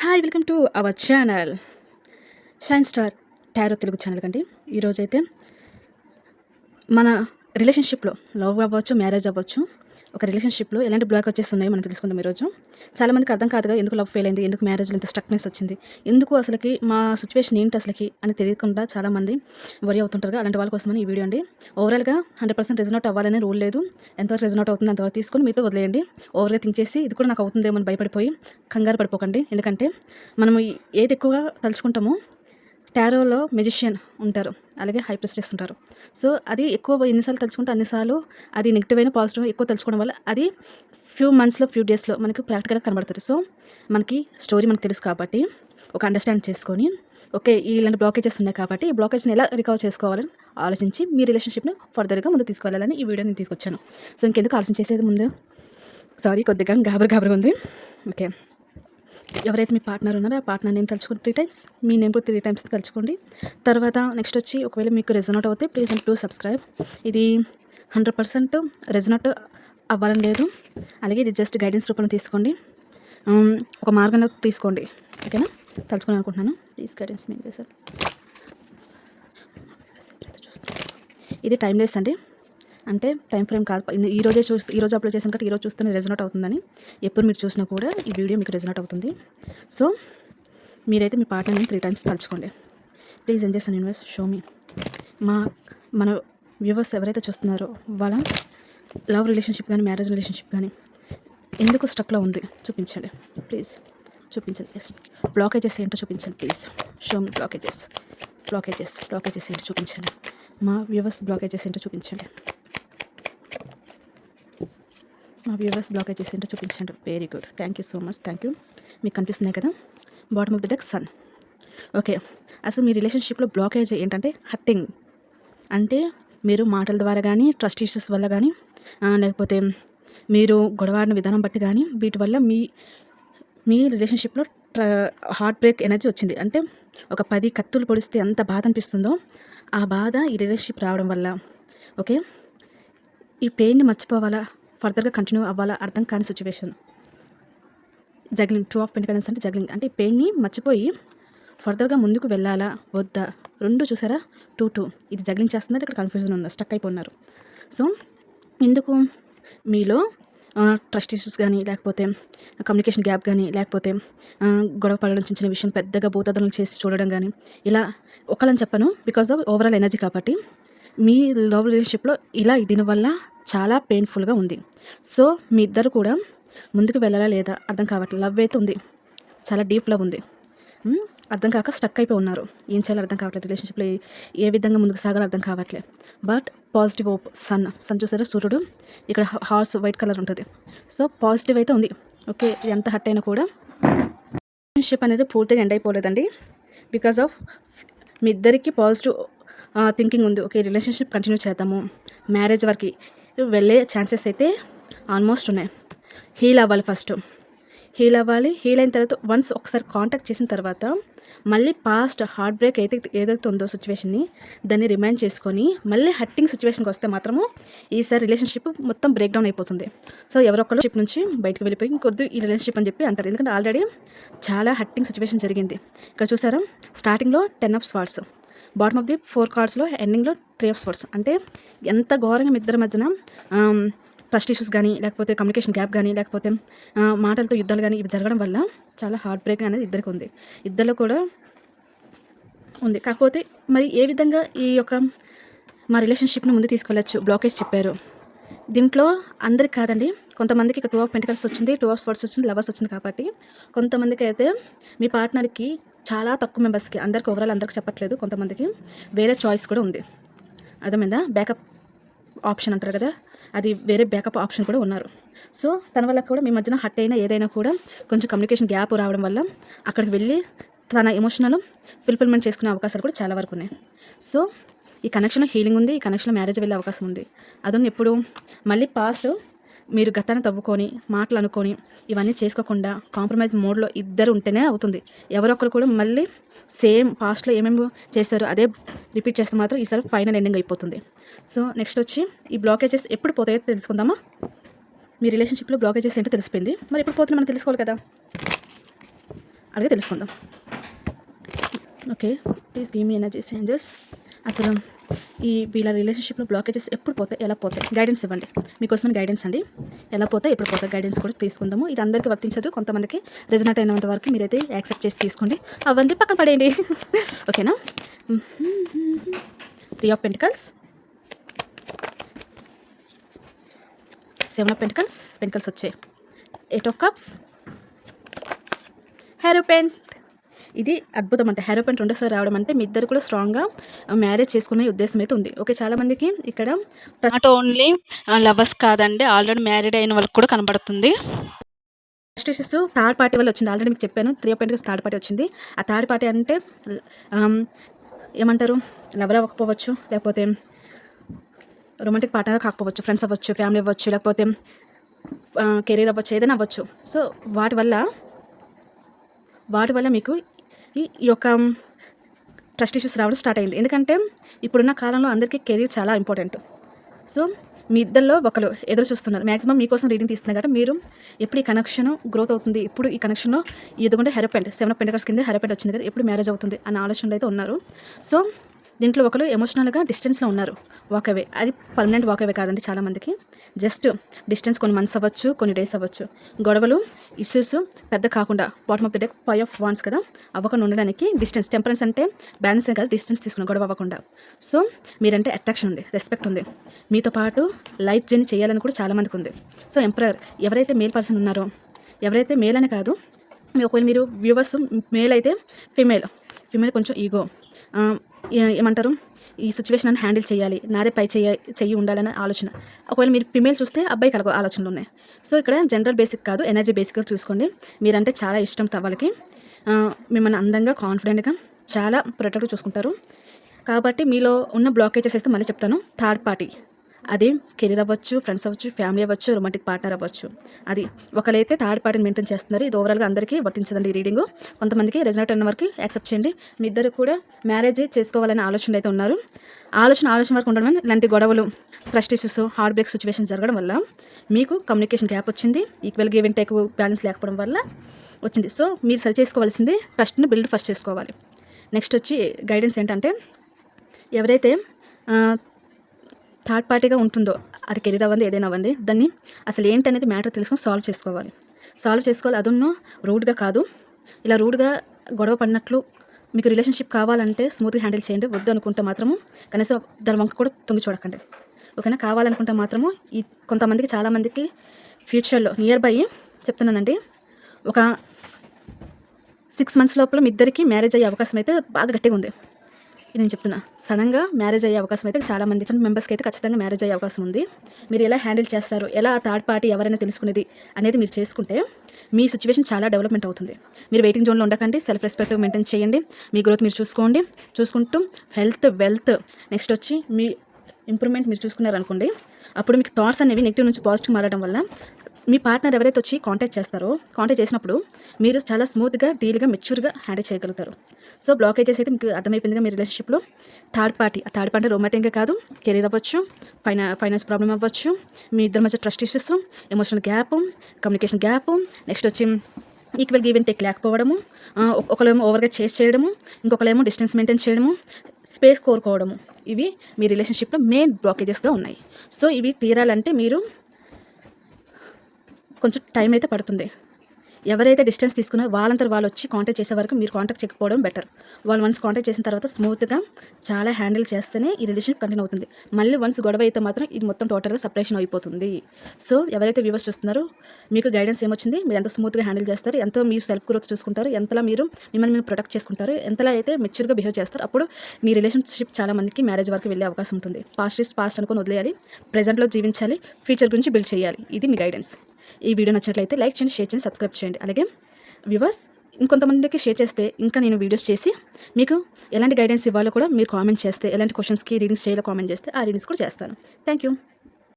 Hi welcome to our channel shine star tarot Telugu channel కండి. ఈరోజైతే మన రిలేషన్షిప్లో లవ్ అవ్వచ్చు, మ్యారేజ్ అవ్వచ్చు, ఒక రిలేషన్షిప్లో ఎలాంటి బ్లాక్ వచ్చేసి ఉన్నాయో మనం తెలుసుకుందాం. ఈరోజు చాలామందికి అర్థం కాదుగా, ఎందుకు లవ్ ఫెయిల్ అయింది, ఎందుకు మ్యారేజ్లో ఇంత స్టక్నెస్ వచ్చింది, ఎందుకు అసలుకి మా సిచ్యువేషన్ ఏంటి అసలుకి అని తెలియకుండా చాలామంది వరి అవుతుంటారు. అలాంటి వాళ్ళ కోసమని ఈ వీడియో అండి. ఓవరాల్గా 100% రెజనౌట్ అవ్వాలనే రూల్ లేదు. ఎంతవరకు రెజనౌట్ అవుతుంది అంతవరకు తీసుకొని మీతో వదిలేయండి. ఓవర్గా థింక్ చేసి ఇది కూడా నాకు అవుతుందేమో అని భయపడిపోయి కంగారు పడిపోకండి. ఎందుకంటే మనం ఏది ఎక్కువగా తలుచుకుంటామో, టారోలో మెజిషియన్ ఉంటారు, అలాగే హై ప్రిస్టెస్ ఉంటారు. సో అది ఎక్కువ ఎన్నిసార్లు తలుచుకుంటే అన్నిసార్లు అది నెగిటివ్ అయినా పాజిటివ్ ఎక్కువ తలుచుకోవడం వల్ల అది ఫ్యూ మంత్స్లో ఫ్యూ డేస్లో మనకి ప్రాక్టికల్గా కనబడుతుంది. సో మనకి స్టోరీ మనకు తెలుసు కాబట్టి ఒక అండర్స్టాండ్ చేసుకొని ఓకే ఇలాంటి బ్లాకేజెస్ ఉన్నాయి కాబట్టి ఈ బ్లాకేజ్ని ఎలా రికవర్ చేసుకోవాలని ఆలోచించి మీ రిలేషన్షిప్ని ఫర్దర్గా ముందు తీసుకువెళ్ళాలని ఈ వీడియో నేను తీసుకొచ్చాను. సో ఇంకెందుకు ఆలోచన చేసేది ముందు కొద్దిగా గాబరుగా ఉంది. ఓకే, ఎవరైతే మీ పార్ట్నర్ ఉన్నారో ఆ పార్ట్నర్ నేమ్ తలుచుకోండి 3 times, మీ నేమ్ కూడా 3 times తలుచుకోండి. తర్వాత నెక్స్ట్ వచ్చి ఒకవేళ మీకు రెజొనేట్ అవుతే ప్లీజ్ అండ్ ప్లీజ్ సబ్స్క్రైబ్. ఇది 100% రెజొనేట్ అవ్వాలని లేదు, అలాగే ఇది జస్ట్ గైడెన్స్ రూపంలో తీసుకోండి, ఒక మార్గంలో తీసుకోండి. ఓకేనా, తలుచుకొని అనుకుంటున్నాను. ప్లీజ్ గైడెన్స్ మేము చేశారు. ఇది టైమ్లెస్ అండి, అంటే టైం ఫ్రేమ్ కాదు. ఈరోజు అప్లోడ్ చేసాను కాబట్టి ఈరోజు చూస్తేనే రెజొనేట్ అవుతుందని. ఎప్పుడు మీరు చూసినా కూడా ఈ వీడియో మీకు రెజొనేట్ అవుతుంది. సో మీరైతే మీ పార్ట్నర్ని 3 times తలుచుకోండి. Please enjoy sun universe show మీ. మన వ్యూవర్స్ ఎవరైతే చూస్తున్నారో వాళ్ళ లవ్ రిలేషన్షిప్ కానీ మ్యారేజ్ రిలేషన్షిప్ కానీ ఎందుకు స్టక్లో ఉంది చూపించండి. ప్లీజ్ చూపించండి. బ్లాకేజెస్ ఏంటో చూపించండి. ప్లీజ్ షో మీ బ్లాకేజెస్ ఏంటో చూపించండి. మా వ్యూవర్స్ బ్లాకేజెస్ ఏంటో చూపించండి. చూపించండి. Very good, thank you so much. Thank you. మీకు కనిపిస్తున్నాయి కదా, bottom of the deck son. Okay, అసలు మీ రిలేషన్షిప్లో బ్లాకేజ్ ఏంటంటే హర్టింగ్, అంటే మీరు మాటల ద్వారా కానీ, ట్రస్ట్ ఇష్యూస్ వల్ల కానీ, లేకపోతే మీరు గొడవాడిన విధానం బట్టి కానీ, వీటి వల్ల మీ రిలేషన్షిప్లో హార్ట్ బ్రేక్ ఎనర్జీ వచ్చింది. అంటే ఒక 10 కత్తులు పొడిస్తే ఎంత బాధ అనిపిస్తుందో ఆ బాధ ఈ రిలేషన్షిప్ రావడం వల్ల. ఓకే, ఈ పెయిన్ని మర్చిపోవాలా, ఫర్దర్గా కంటిన్యూ అవ్వాలా అర్థం కాని సిచ్యువేషన్. జగ్లింగ్, 2 of Pentacles అంటే జగ్లింగ్, అంటే పెయిన్ని మర్చిపోయి ఫర్దర్గా ముందుకు వెళ్ళాలా వద్దా రెండు చూసారా. 2 ఇది జగ్లింగ్ చేస్తుందంటే ఇక్కడ కన్ఫ్యూజన్ ఉంది, స్టక్ అయిపోతున్నారు. సో ఎందుకు మీలో ట్రస్ట్ ఇష్యూస్ కానీ, లేకపోతే కమ్యూనికేషన్ గ్యాప్ కానీ, లేకపోతే గొడవ పడడం, చిన్న విషయం పెద్దగా భూతదనం చేసి చూడడం కానీ, ఇలా ఒకళ్ళని చెప్పను బికాజ్ ఆఫ్ ఓవరాల్ ఎనర్జీ కాబట్టి మీ లవ్ రిలేషన్షిప్లో ఇలా దీనివల్ల చాలా పెయిన్ఫుల్గా ఉంది. సో మీ ఇద్దరు కూడా ముందుకు వెళ్ళాలా లేదా అర్థం కావట్లేదు. లవ్ అయితే ఉంది, చాలా డీప్ లవ్ ఉంది, అర్థం కాక స్టక్ అయిపోయి ఉన్నారు. ఏం చేయాలో అర్థం కావట్లేదు, రిలేషన్షిప్లో ఏ విధంగా ముందుకు సాగాలో అర్థం కావట్లేదు. But positive hope. సన్ చూసారా, సూర్యుడు, ఇక్కడ హార్స్ వైట్ కలర్ ఉంటుంది. సో పాజిటివ్ అయితే ఉంది. ఓకే, ఎంత హర్ట్ అయినా కూడా రిలేషన్షిప్ అనేది పూర్తిగా ఎండ్ అయిపోలేదండి. బికాజ్ ఆఫ్ మీ ఇద్దరికి పాజిటివ్ థింకింగ్ ఉంది. ఓకే, రిలేషన్షిప్ కంటిన్యూ చేద్దాము, మ్యారేజ్ వరకు వెళ్ళే ఛాన్సెస్ అయితే ఆల్మోస్ట్ ఉన్నాయి. హీల్ అవ్వాలి, ఫస్ట్ హీల్ అవ్వాలి. హీల్ అయిన తర్వాత వన్స్ ఒకసారి కాంటాక్ట్ చేసిన తర్వాత మళ్ళీ పాస్ట్ హార్ట్ బ్రేక్ ఏదైతే ఉందో సిచ్యువేషన్ని దాన్ని రిమైండ్ చేసుకొని మళ్ళీ హర్టింగ్ సిచ్యువేషన్కి వస్తే మాత్రము ఈసారి రిలేషన్షిప్ మొత్తం బ్రేక్ డౌన్ అయిపోతుంది. సో ఎవరొక్కరు షిప్ నుంచి బయటకు వెళ్ళిపోయి ఇంకొద్దు ఈ రిలేషన్షిప్ అని చెప్పి అంటారు. ఎందుకంటే ఆల్రెడీ చాలా హర్టింగ్ సిచ్యువేషన్ జరిగింది. ఇక్కడ చూసారా, స్టార్టింగ్లో 10 of Swords, bottom of the 4 cardsలో ఎండింగ్లో 3 of Swords. అంటే ఎంత ఘోరంగా మీ ఇద్దరి మధ్యన ట్రస్ట్ ఇష్యూస్ కానీ, లేకపోతే కమ్యూనికేషన్ గ్యాప్ కానీ, లేకపోతే మాటలతో యుద్ధాలు కానీ ఇవి జరగడం వల్ల చాలా హార్ట్ బ్రేక్ అనేది ఇద్దరికి ఉంది, ఇద్దరిలో కూడా ఉంది. కాకపోతే మరి ఏ విధంగా ఈ యొక్క మా రిలేషన్షిప్ని ముందు తీసుకెళ్ళచ్చు, బ్లాకేజ్ చెప్పారు. దీంట్లో అందరికి కాదండి, కొంతమందికి ఇక్కడ 2 of Pentacles వచ్చింది, 2 of Swords వచ్చింది, లవర్స్ వచ్చింది. కాబట్టి కొంతమందికి అయితే మీ పార్ట్నర్కి చాలా తక్కువ మెంబర్స్కి, అందరికి ఓవరాల్ అందరికి చెప్పట్లేదు, కొంతమందికి వేరే చాయిస్ కూడా ఉంది. అర్థమైందా, బ్యాకప్ ఆప్షన్ అంటారు కదా, అది వేరే బ్యాకప్ ఆప్షన్ కూడా ఉన్నారు. సో తన వల్ల కూడా మీ మధ్యన హట్ అయినా ఏదైనా కూడా కొంచెం కమ్యూనికేషన్ గ్యాప్ రావడం వల్ల అక్కడికి వెళ్ళి తన ఎమోషనల్ ఫుల్ఫిల్మెంట్ చేసుకునే అవకాశాలు కూడా చాలా వరకు ఉన్నాయి. సో ఈ కనెక్షన్ హీలింగ్ ఉంది, ఈ కనెక్షన్ మ్యారేజ్ వెళ్ళే అవకాశం ఉంది. అదొన్ని ఎప్పుడు మళ్ళీ పాస్ట్ మీరు గతాన్ని తవ్వుకొని మాటలు అనుకొని ఇవన్నీ చేసుకోకుండా కాంప్రమైజ్ మోడ్లో ఇద్దరు ఉంటేనే అవుతుంది. ఎవరొక్కరు కూడా మళ్ళీ సేమ్ పాస్ట్లో ఏమేమి చేశారో అదే రిపీట్ చేస్తే మాత్రం ఈసారి ఫైనల్ ఎండింగ్ అయిపోతుంది. సో నెక్స్ట్ వచ్చి ఈ బ్లాకేజెస్ ఎప్పుడు పోతాయో తెలుసుకుందామా. మీ రిలేషన్షిప్లో బ్లాకేజెస్ ఏంటో తెలిసిపోయింది, మరి ఎప్పుడు పోతుందో మనం తెలుసుకోవాలి కదా. అలాగే తెలుసుకుందాం. Okay, please give me energies angels. అసలు వీళ్ళ రిలేషన్షిప్లో బ్లాకేజెస్ ఎప్పుడు పోతాయి, ఎలా పోతాయి, గైడెన్స్ ఇవ్వండి. మీకోసమైన గైడెన్స్ అండి. ఎలా పోతాయి, ఎప్పుడు పోతాయి, గైడెన్స్ కూడా తీసుకుందాము. ఇది అందరికీ వర్తించదు, కొంతమందికి రెజనేట్ అయినంత వరకు మీరైతే యాక్సెప్ట్ చేసి తీసుకోండి. అవన్నీ పక్కన పడేయండి. ఓకేనా. 3 of Pentacles, 7 of Pentacles, pentacles వచ్చాయి. 8 of Cups, హెరోపెంట్. ఇది అద్భుతం అంటే హెరోపెంట్ రెండోసారి రావడం అంటే మీ ఇద్దరు కూడా స్ట్రాంగ్గా మ్యారేజ్ చేసుకునే ఉద్దేశం అయితే ఉంది. ఓకే, చాలామందికి ఇక్కడ నాట్ ఓన్లీ లవర్స్ కాదండి, ఆల్రెడీ మ్యారీడ్ అయిన వాళ్ళకి కూడా కనబడుతుంది. నెక్స్ట్ ఇష్యూస్ థర్డ్ పార్టీ వల్ల వచ్చింది. ఆల్రెడీ మీకు చెప్పాను 3 of Pentacles థర్డ్ పార్టీ వచ్చింది. ఆ థర్డ్ పార్టీ అంటే ఏమంటారు, లవర్ అవ్వకపోవచ్చు, లేకపోతే రొమాంటిక్ పార్ట్నర్ కాకపోవచ్చు, ఫ్రెండ్స్ అవ్వచ్చు, ఫ్యామిలీ అవ్వచ్చు, లేకపోతే కెరీర్ అవ్వచ్చు, ఏదైనా అవ్వచ్చు. సో వాటి వల్ల మీకు ఈ యొక్క ట్రస్ట్ ఇష్యూస్ రావడం స్టార్ట్ అయింది. ఎందుకంటే ఇప్పుడున్న కాలంలో అందరికీ కెరీర్ చాలా ఇంపార్టెంట్. సో మీ ఇద్దరిలో ఒకరు ఎదురు చూస్తున్నారు. మ్యాక్సిమం మీకోసం రీడింగ్ తీస్తున్నారు కాబట్టి మీరు ఎప్పుడు ఈ కనెక్షన్ గ్రోత్ అవుతుంది, ఇప్పుడు ఈ కనెక్షన్లో ఎదుగుంటే హెరోపెంట్ 7 of Pentacles కింద హెరోపెంట్ వచ్చింది కదా, ఎప్పుడు మ్యారేజ్ అవుతుంది అన్న ఆలోచనలు అయితే ఉన్నారు. సో దీంట్లో ఒకరు ఎమోషనల్గా డిస్టెన్స్లో ఉన్నారు. వాకవే, అది పర్మనెంట్ వాకవే కాదండి. చాలామందికి జస్ట్ డిస్టెన్స్ కొన్ని మంత్స్ అవ్వచ్చు, కొన్ని డేస్ అవ్వచ్చు. గొడవలు ఇష్యూస్ పెద్ద కాకుండా bottom of the deck 5 of Wands కదా, అవ్వకుండా ఉండడానికి డిస్టెన్స్. టెంపరెన్స్ అంటే బ్యాలెన్స్ కాదు, డిస్టెన్స్ తీసుకున్న గొడవ అవ్వకుండా. సో మీరంటే అట్రాక్షన్ ఉంది, రెస్పెక్ట్ ఉంది, మీతో పాటు లైఫ్ జర్నీ చేయాలని కూడా చాలామందికి ఉంది. సో ఎంపరర్ ఎవరైతే మేల్ పర్సన్ ఉన్నారో, ఎవరైతే మేల్ అని కాదు, ఒకవేళ మీరు వ్యూవర్స్ మేల్ అయితే ఫిమేల్ కొంచెం ఈగో, ఏమంటారు, ఈ సిచ్యువేషన్ అని హ్యాండిల్ చేయాలి, నాదే పై చెయ్యి ఉండాలనే ఆలోచన. ఒకవేళ మీరు ఫిమేల్ చూస్తే అబ్బాయికి అలాగ ఆలోచనలు ఉన్నాయి. సో ఇక్కడ జనరల్ బేసిక్ కాదు, ఎనర్జీ బేసిక్గా చూసుకోండి. మీరంటే చాలా ఇష్టం వాళ్ళకి, మిమ్మల్ని అందంగా కాన్ఫిడెంట్గా చాలా ప్రొటెక్ట్గా చూసుకుంటారు. కాబట్టి మీలో ఉన్న బ్లాకేజెస్ అయితే మళ్ళీ చెప్తాను. థర్డ్ పార్టీ, అది కెరీర్ అవ్వచ్చు, ఫ్రెండ్స్ అవ్వచ్చు, ఫ్యామిలీ అవ్వచ్చు, రొమాంటిక్ పార్ట్నర్ అవ్వచ్చు. అది ఒకరైతే థర్డ్ పార్టీని మెయింటైన్ చేస్తున్నారు. ఇది ఓవరాల్గా అందరికీ వర్తించదండి ఈ రీడింగు. కొంతమందికి రెజనేట్ అయిన వరకు యాక్సెప్ట్ చేయండి. మీ ఇద్దరు కూడా మ్యారేజ్ చేసుకోవాలనే ఆలోచనలు అయితే ఉన్నారు. ఆలోచన వరకు ఉండడం ఇలాంటి గొడవలు, trust issues, heart break situations జరగడం వల్ల మీకు కమ్యూనికేషన్ గ్యాప్ వచ్చింది. Equal give and take balance లేకపోవడం వల్ల వచ్చింది. సో మీరు సరి చేసుకోవాల్సింది ట్రస్ట్ని బిల్డ్ ఫస్ట్ చేసుకోవాలి. నెక్స్ట్ వచ్చి గైడెన్స్ ఏంటంటే, ఎవరైతే థర్డ్ పార్టీగా ఉంటుందో, అది కెరీర్ అవ్వండి, ఏదైనా అవ్వండి, దాన్ని అసలు ఏంటనేది మ్యాటర్ తెలుసుకొని సాల్వ్ చేసుకోవాలి. అదున్నో రూడ్గా కాదు. ఇలా రూడ్గా గొడవ పడినట్లు మీకు రిలేషన్షిప్ కావాలంటే స్మూత్గా హ్యాండిల్ చేయండి. వద్దు అనుకుంటే మాత్రము కనీసం దాని వంక కూడా తొంగి చూడకండి. ఓకేనా. కావాలనుకుంటే మాత్రము ఈ కొంతమందికి, చాలామందికి ఫ్యూచర్లో నియర్ బై చెప్తున్నానండి, ఒక 6 months లోపల మీ ఇద్దరికి మ్యారేజ్ అయ్యే అవకాశం అయితే బాగా గట్టిగా ఉంది. ఇది నేను చెప్తున్నా. సడన్గా మ్యారేజ్ అయ్యే అవకాశం అయితే చాలామంది మెంబర్స్కి అయితే ఖచ్చితంగా మ్యారేజ్ అయ్యే అవకాశం ఉంది. మీరు ఎలా హ్యాండిల్ చేస్తారు, ఎలా థర్డ్ పార్టీ ఎవరైనా తెలుసుకునేది అనేది మీరు చేసుకుంటే మీ సిచ్యువేషన్ చాలా డెవలప్మెంట్ అవుతుంది. మీరు వెయిటింగ్ జోన్లో ఉండకండి, సెల్ఫ్ రెస్పెక్ట్ మెయింటైన్ చేయండి. మీ గ్రోత్ మీరు చూసుకుంటూ హెల్త్, వెల్త్, నెక్స్ట్ వచ్చి మీ ఇంప్రూవ్మెంట్ మీరు చూసుకున్నారనుకోండి, అప్పుడు మీకు థాట్స్ అనేవి నెగిటివ్ నుంచి పాజిటివ్ మారడం వల్ల మీ పార్ట్నర్ ఎవరైతే వచ్చి కాంటాక్ట్ చేసినప్పుడు మీరు చాలా స్మూత్గా, డీల్గా, మెచ్యూర్గా హ్యాండిల్ చేయగలుగుతారు. సో బ్లాకేజెస్ అయితే మీకు అర్థమైపోయిందిగా మీ రిలేషన్షిప్లో. థర్డ్ పార్టీ రొమాంటిక్గా కాదు, కెరీర్ అవ్వచ్చు, ఫైనాన్స్ ప్రాబ్లం అవ్వచ్చు, మీ ఇద్దరి మధ్య trust issues, emotional gap, communication gap, next వచ్చి ఈక్వల్ గివ్ అండ్ టేక్ లేకపోవడము, ఒకరేమో ఓవర్గా చేస్ చేయడము, ఇంకొకరేమో డిస్టెన్స్ మెయింటైన్ చేయడము, స్పేస్ కోరుకోవడము, ఇవి మీ రిలేషన్షిప్లో మెయిన్ బ్లాకేజెస్గా ఉన్నాయి. సో ఇవి తీరాలంటే మీరు కొంచెం టైం అయితే పడుతుంది. ఎవరైతే డిస్టెన్స్ తీసుకున్నారో వాళ్ళంతా వాళ్ళు వచ్చి కాంటాక్ట్ చేసే వరకు మీరు కాంటాక్ట్ చేయకపోవడం బెటర్. వాళ్ళు వన్స్ కాంటాక్ట్ చేసిన తర్వాత స్మూత్గా చాలా హ్యాండిల్ చేస్తేనే ఈ రిలేషన్ కంటిన్యూ అవుతుంది. మళ్ళీ వన్స్ గొడవ అయితే మాత్రం ఇది మొత్తం టోటల్గా సపరేషన్ అయిపోతుంది. సో ఎవరైతే వ్యూవర్స్ చూస్తున్నారో మీకు గైడెన్స్ ఏమొచ్చింది, మీరు ఎంత స్మూత్గా హ్యాండిల్ చేస్తారు, ఎంతో మీరు సెల్ఫ్ గ్రోత్ చూసుకుంటారు, ఎంతలా మీరు మిమ్మల్ని మీరు ప్రొటెక్ట్ చేసుకుంటారు, ఎంతలా అయితే మెచ్యూర్గా బిహేవ్ చేస్తారు, అప్పుడు మీ రిలేషన్షిప్ చాలా మందికి మ్యారేజ్ వరకు వెళ్ళే అవకాశం ఉంటుంది. పాస్ట్ ఇస్ పాస్ట్ అనుకొని వదిలేయాలి, ప్రెజెంట్లో జీవించాలి, ఫ్యూచర్ గురించి బిల్డ్ చేయాలి. ఇది మీ గైడెన్స్. ఈ వీడియో నచ్చినట్లయితే లైక్ చేయండి, షేర్ చేయండి, సబ్స్క్రైబ్ చేయండి. అలాగే వ్యూవర్స్ ఇంకొంతమందికి షేర్ చేస్తే ఇంకా నేను వీడియోస్ చేసి మీకు ఎలాంటి గైడెన్స్ ఇవ్వాలో కూడా మీరు కామెంట్ చేస్తే, ఎలాంటి క్వశ్చన్స్కి రీడింగ్స్ చేయాలో కామెంట్ చేస్తే ఆ రీడింగ్స్ కూడా చేస్తాను. Thank you.